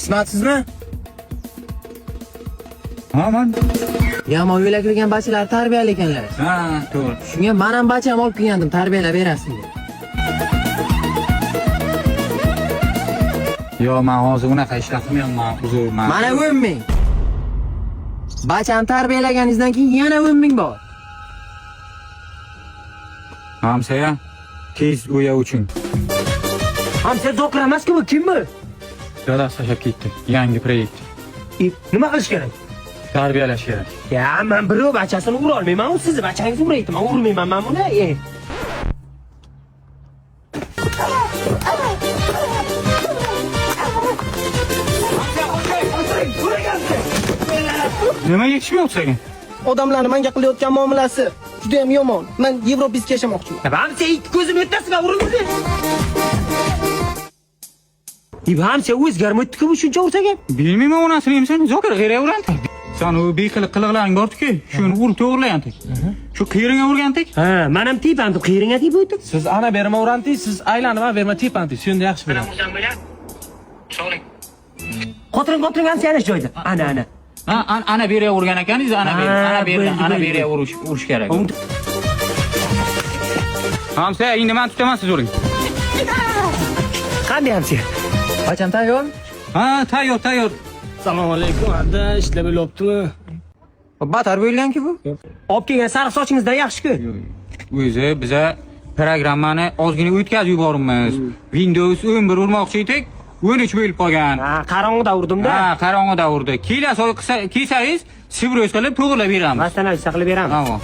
Ismatsizmi? Ha, men. Yomon yo'lga kirgan bachalar tarbiyali ekanlar. Ha, to'g'ri. Shunga men ham bacham olib kelgandim, tarbiyalab berasizlar. Yo, men hozir unaqa ish qilmayman, uzrman. Mana 10 ming. Bachani tarbiyalaganingizdan keyin yana 10 ming bor. Hamsa, tez uya uchun. Hamsa doktor emas-ku, bu kim bu? Dadasi tashlab ketdi. Yangi proyekt. Nima qilish kerak? Tarbiyalash kerak. Ya, men birov bachasini ura olmayman, u sizni bachangizni uraydi. Men urmayman men buni. Nima yetishmayapti senga? Odamlarning menga qilayotgan muomalasi juda ham yomon. Men Yevropaga yashamoqchiman. Hamsa ikki ko'zim o'rtasiga urildi. Hamsa o'zgarmoqdi-ku bu shuncha ursaga. Bilmayman onasini ham sen zokir g'ayraverantib. Sen u beqiliqliqlaring borku, shuni urib to'g'irlayantik. Shu qiyringa urgantik. Ha, men ham tepamni qiyringa tep o'tdim. Siz ana berma uranti, siz aylanib berma tepanti. Shunda yaxshi bilaman. So'ring. Qotiring hamsa yana joyda. Ana. Ha, ana beriya urgan ekaningiz, ana beriya urish kerak. Hamsa, endi men tutaman, siz uring. Qanday hamsa? Bacham tayyor? Ha, tayyor. Assalomu alaykum. Ada ishlab bo'lyaptimi? Batar bo'lgan-ku bu. Olib kelgan sariq sochingizdan yaxshi-ku. O'zi biza programmani ozgina o'tkazib yuboribmiz. Windows 11 urmoqchi edik, 13 bo'lib qolgan. Ha, qarong'ida urdim-da. Ha, qarong'ida urdi. Kelasiz, kelsangiz, sibroz qilib to'g'rilab beramiz. Masalan, qilib beramiz. Tamam.